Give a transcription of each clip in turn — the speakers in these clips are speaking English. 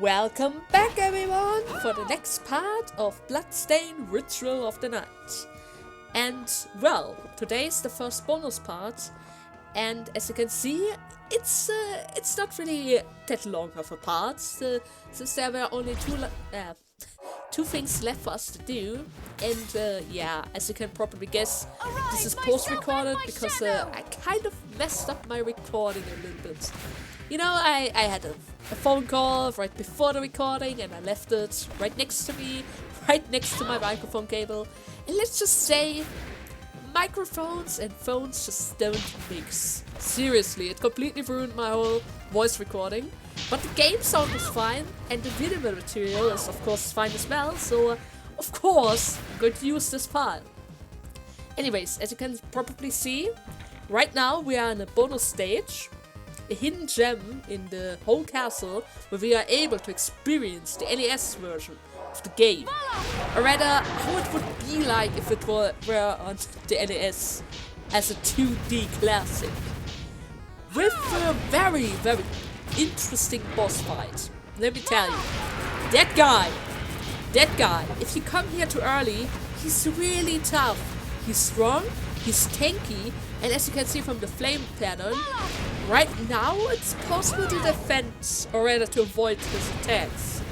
Welcome back everyone for the next part of Bloodstained Ritual of the Night. And well, today is the first bonus part, and as you can see, it's not really that long of a part, since there were only two things left for us to do. And yeah, as you can probably guess, this is post-recorded because I kind of messed up my recording a little bit. You know, I had a phone call right before the recording and I left it right next to me, right next to my microphone cable. And let's just say, microphones and phones just don't mix. Seriously, it completely ruined my whole voice recording. But the game sound was fine, and the video material is of course fine as well, so of course I'm going to use this file. Anyways, as you can probably see, right now we are in a bonus stage. A hidden gem in the whole castle where we are able to experience the NES version of the game. Or rather, how it would be like if it were on the NES as a 2D classic. With a very, very interesting boss fight. Let me tell you, that guy, if you come here too early, he's really tough. He's strong, he's tanky, and as you can see from the flame pattern, right now it's possible to defend, or rather to avoid his attacks.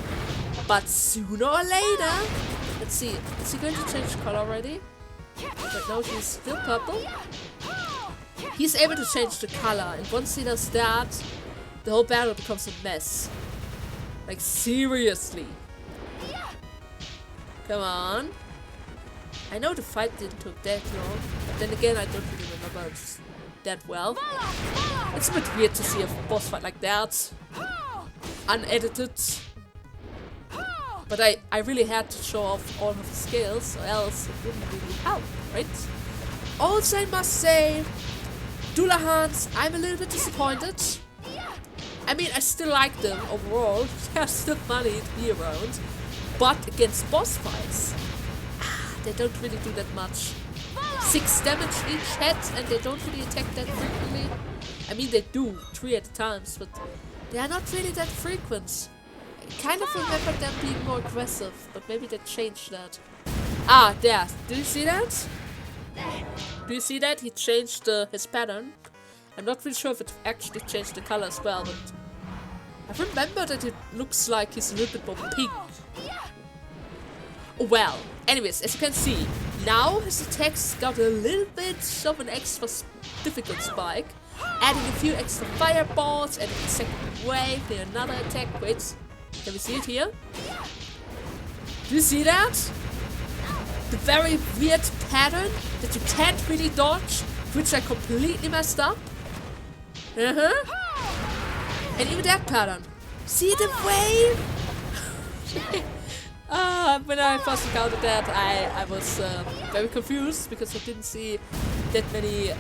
But sooner or later, let's see, is he going to change color already? Right now he's still purple. He's able to change the color, and once he does that, the whole battle becomes a mess. Like seriously. Come on. I know the fight didn't take that long, but then again I don't really remember it that well. It's a bit weird to see a boss fight like that, unedited. But I really had to show off all of his skills, or else it wouldn't really help, right? Also, I must say, Dullahans, I'm a little bit disappointed. I mean, I still like them overall, they're still funny to be around, but against boss fights, they don't really do that much. 6 damage each hit, and they don't really attack that frequently. I mean, they do, 3 at a time, but they are not really that frequent. I kind of remember them being more aggressive, but maybe they changed that. Ah, there. Do you see that? Do you see that? He changed his pattern. I'm not really sure if it actually changed the color as well, but I remember that it looks like he's a little bit more pink. Well, anyways, as you can see, now his attacks got a little bit of an extra difficult spike, adding a few extra fireballs, adding a second wave, then another attack. Wait, can we see it here? Do you see that? The very weird pattern that you can't really dodge, which I completely messed up. And even that pattern. See the wave? When I first encountered that, I was very confused because I didn't see that many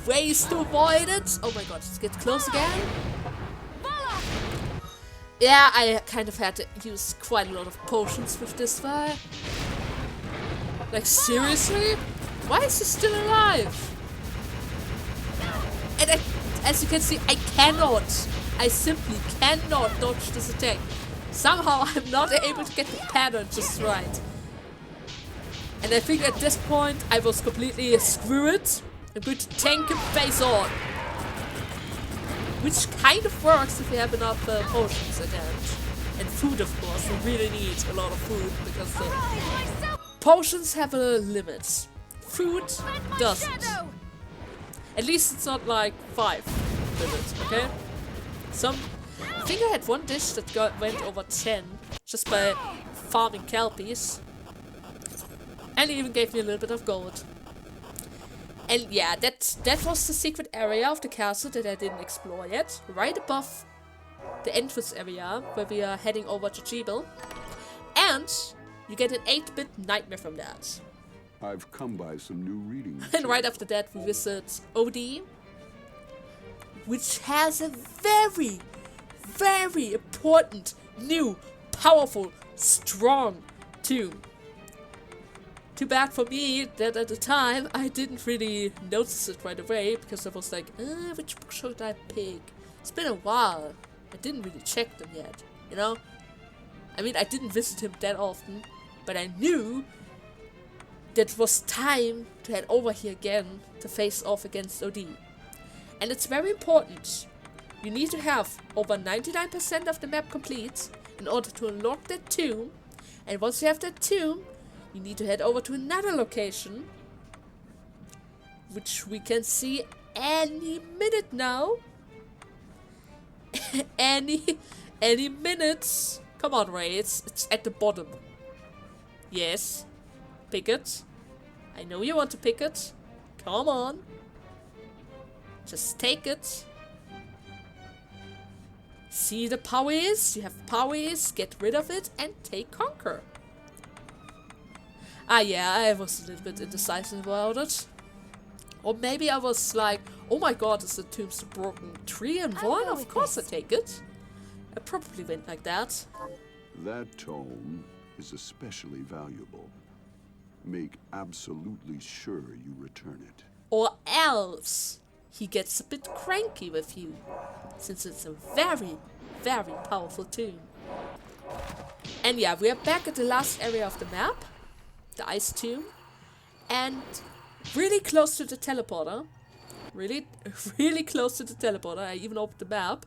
ways to avoid it. Oh my god, let's get close again. Yeah, I kind of had to use quite a lot of potions with this guy. Like seriously? Why is he still alive? And as you can see, I simply cannot dodge this attack. Somehow I'm not able to get the pattern just right. And I think at this point I was completely screwed. I'm going to tank him face on. Which kind of works if you have enough potions at hand. And food, of course. We really need a lot of food because potions have a limit. Food doesn't. At least it's not like 5 limits, okay? I think I had one dish that went over 10 just by farming kelpies, and it even gave me a little bit of gold. And yeah, that was the secret area of the castle that I didn't explore yet, right above the entrance area where we are heading over to Jebel, and you get an 8-bit nightmare from that. I've come by some new readings. And right after that we visit OD, which has a very, very important, new, powerful, strong tomb. Too bad for me that at the time I didn't really notice it right away, because I was like, which book should I pick? It's been a while. I didn't really check them yet. you know? I mean, I didn't visit him that often, but I knew that it was time to head over here again to face off against OD. And it's very important. You need to have over 99% of the map complete in order to unlock that tomb. And once you have that tomb, you need to head over to another location, which we can see any minute now. any minutes. Come on, Ray, it's at the bottom. Yes. Pick it. I know you want to pick it. Come on. Just take it. See the powers? You have powers. Get rid of it and take Conquer. Ah yeah, I was a little bit indecisive about it. Or maybe I was like, oh my god, is the tombs broken 3 and 1? Of course I take it. I probably went like that. That tome is especially valuable. Make absolutely sure you return it. Or else he gets a bit cranky with you, since it's a very, very powerful tomb. And yeah, we are back at the last area of the map, the ice tomb, and really close to the teleporter. Really, really close to the teleporter. I even opened the map.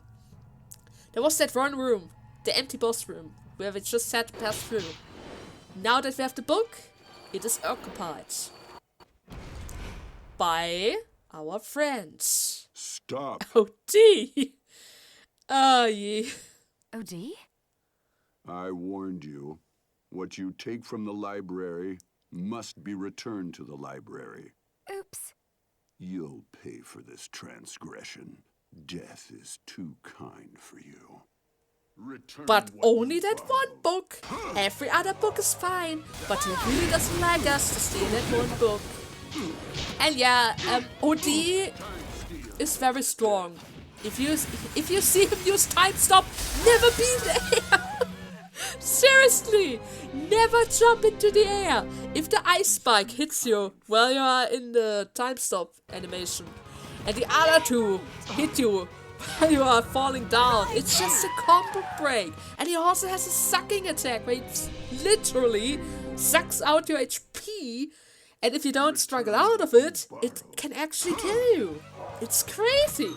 There was that one room, the empty boss room, where we just had to pass through. Now that we have the book, it is occupied by our friends. Stop. OD. Oh, yeah. OD? I warned you. What you take from the library must be returned to the library. Oops. You'll pay for this transgression. Death is too kind for you. Return But what only you that borrowed. one book. Every other book is fine, but he really doesn't like us to steal that one book. And yeah, OD is very strong. If you see him use time stop, never be there. Seriously, never jump into the air. If the ice spike hits you while you are in the time stop animation, and the other two hit you while you are falling down, it's just a combo break. And he also has a sucking attack where he literally sucks out your HP, and if you don't struggle out of it, it can actually kill you. It's crazy.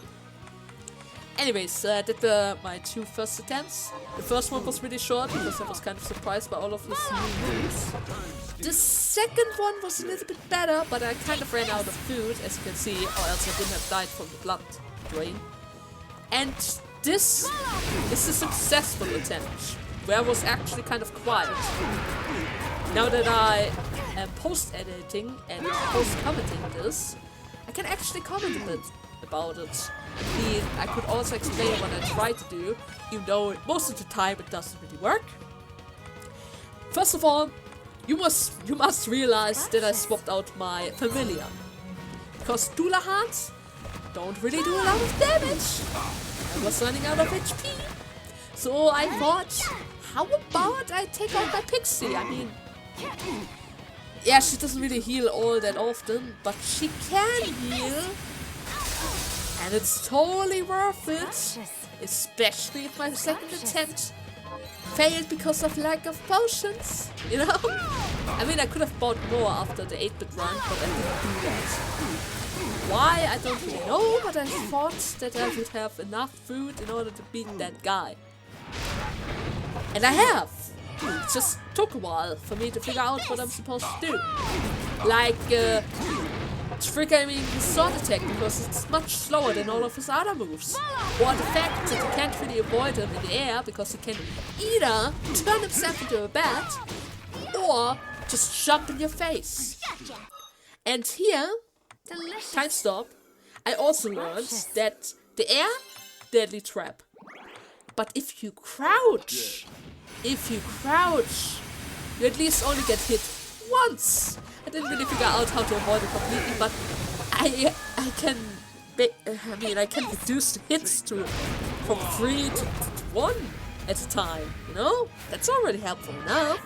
Anyways, I did my 2 first attempts. The first one was really short because I was kind of surprised by all of these new moves. The second one was a little bit better, but I kind of ran out of food, as you can see, or else I wouldn't have died from the blood drain. And this is a successful attempt, where I was actually kind of quiet. Now that I am post-editing and post-commenting this, I can actually comment a bit about it. I could also explain what I try to do, even though most of the time it doesn't really work. First of all, you must realize that I swapped out my familiar, because Dullahands don't really do a lot of damage. I was running out of HP, so I thought, how about I take out my Pixie? I mean, yeah, she doesn't really heal all that often, but she can heal. And it's totally worth it, especially if my second attempt failed because of lack of potions, you know? I mean, I could have bought more after the 8-bit run, but I didn't do that. Why? I don't really know, but I thought that I would have enough food in order to beat that guy. And I have! It just took a while for me to figure out what I'm supposed to do. Like, triggering his sword attack because it's much slower than all of his other moves. Or the fact that you can't really avoid him in the air because he can either turn himself into a bat or just jump in your face. And here, time stop, I also learned that the air, deadly trap. But if you crouch, you at least only get hit once. I didn't really figure out how to avoid it completely, but I can reduce the hits from 3 to 1 at a time, you know? That's already helpful enough.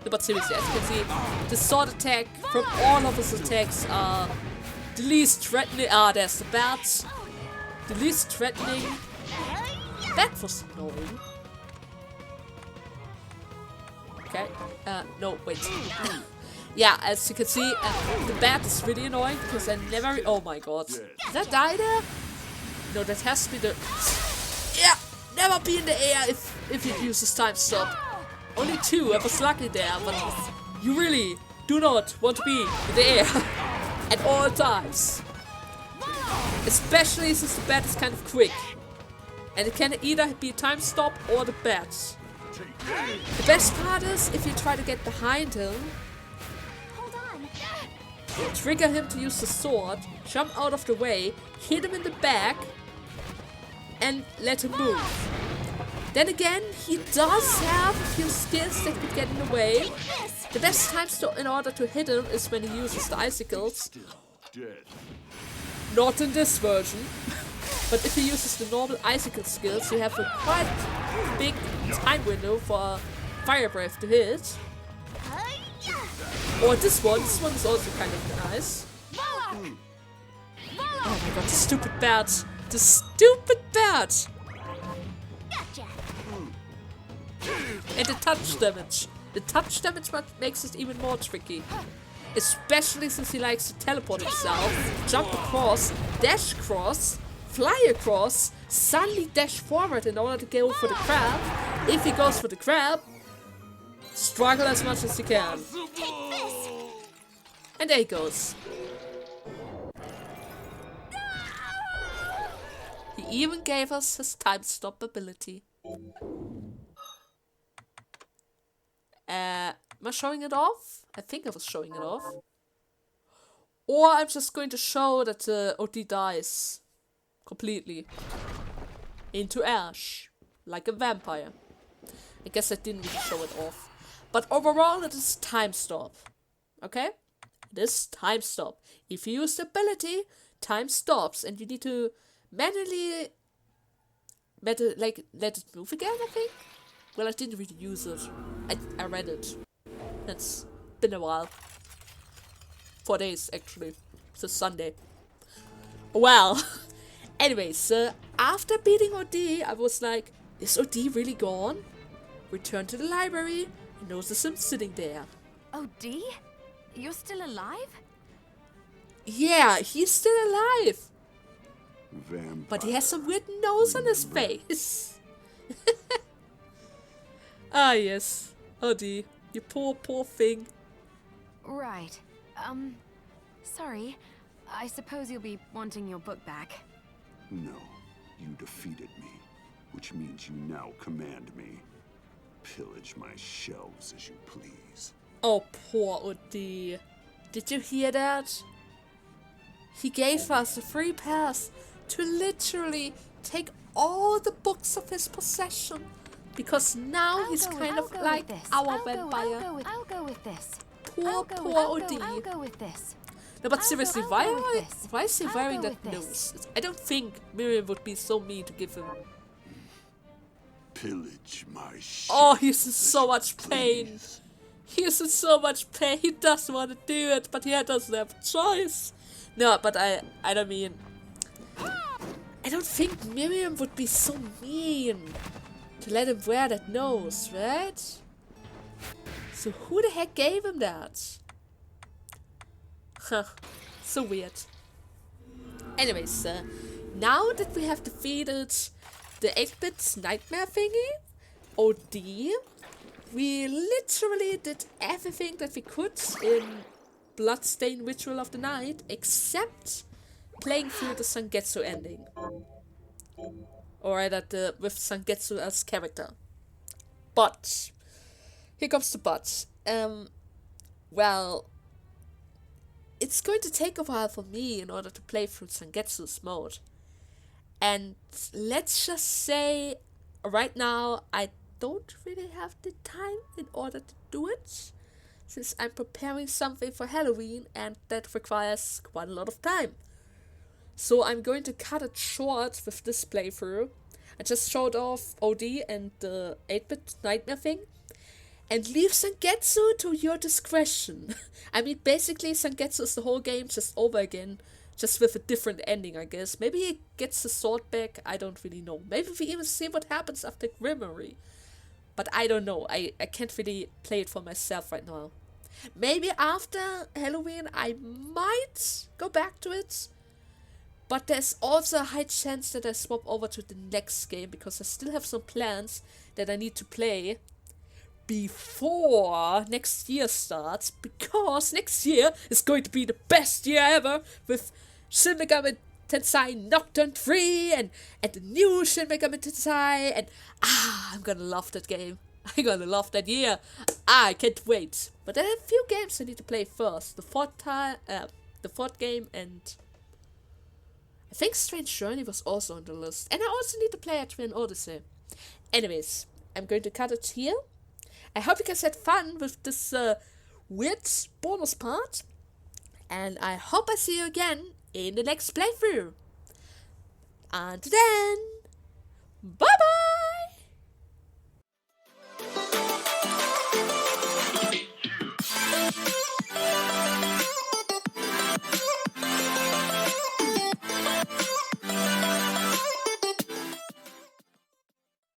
But seriously, as you can see, the sword attack from all of his attacks are the least threatening. Ah, there's the bats. The least threatening. That was annoying. Okay. No, wait. Yeah, as you can see, the bat is really annoying because I never... Oh my god. Did that die there? No, that has to be the... Yeah! Never be in the air if it uses time stop. Only 2, I was lucky there, but you really do not want to be in the air at all times. Especially since the bat is kind of quick. And it can either be time stop or the bat. The best part is if you try to get behind him, trigger him to use the sword, jump out of the way, hit him in the back, and let him move. Then again, he does have a few skills that could get in the way. The best time in order to hit him is when he uses the icicles. Not in this version. But if he uses the normal icicle skills, you have a quite big time window for Fire Breath to hit. Or this one is also kind of nice. Oh my god, the stupid bat! The stupid bat! And the touch damage. The touch damage makes it even more tricky. Especially since he likes to teleport himself, jump across, dash across, fly across, suddenly dash forward in order to go for the crab. If he goes for the crab, struggle as much as you can. And there he goes. He even gave us his time stop ability. Am I showing it off? I think I was showing it off. Or I'm just going to show that OD dies completely into ash, like a vampire. I guess I didn't really show it off. But overall, it is time stop. Okay? It is time stop. If you use the ability, time stops, and you need to manually let it move again, I think? Well, I didn't really use it. I read it. It's been a while. 4 days, actually. Since Sunday. Well, anyways, after beating OD, I was like, is OD really gone? Return to the library and notice him sitting there. OD? You're still alive? Yeah, he's still alive. Vampire. But he has a weird nose on his face. Ah, yes. OD. You poor thing. Right. Sorry. I suppose you'll be wanting your book back. No, you defeated me, which means you now command me. Pillage my shelves as you please. Oh, poor OD. Did you hear that? He gave us a free pass to literally take all the books of his possession. Because now he's kind of like our vampire. I'll go with this. Poor OD. I'll go with this. No, but seriously, why is he wearing go that with nose? I don't think Miriam would be so mean to give him. Pillage my shelves. Oh, he's in so much pain. He's in so much pain. He doesn't want to do it, but he doesn't have a choice. No, but I don't mean... I don't think Miriam would be so mean to let him wear that nose, right? So who the heck gave him that? Huh. So weird. Anyways, now that we have defeated the 8-bit nightmare thingy, OD, we literally did everything that we could in Bloodstained Ritual of the Night, except playing through the Sangetsu ending. Or rather, with Sangetsu as character. But, here comes the but. Well, it's going to take a while for me in order to play through Sangetsu's mode. And let's just say, right now, I don't really have the time in order to do it, since I'm preparing something for Halloween, and that requires quite a lot of time. So I'm going to cut it short with this playthrough. I just showed off OD and the 8-bit nightmare thing, and leave Sangetsu to your discretion. I mean, basically, Sangetsu is the whole game just over again, just with a different ending, I guess. Maybe he gets the sword back, I don't really know. Maybe we even see what happens after Grimory. But I don't know. I can't really play it for myself right now. Maybe after Halloween I might go back to it. But there's also a high chance that I swap over to the next game, because I still have some plans that I need to play before next year starts, because next year is going to be the best year ever with Shin Megami Tensei Nocturne 3 and the new Shin Megami Tensei, and I'm gonna love that game. I'm gonna love that year. I can't wait. But there are a few games I need to play first. The fourth game, and I think Strange Journey was also on the list. And I also need to play Twin Odyssey. Anyways, I'm going to cut it here. I hope you guys had fun with this weird bonus part. And I hope I see you again in the next playthrough. Until then, bye bye!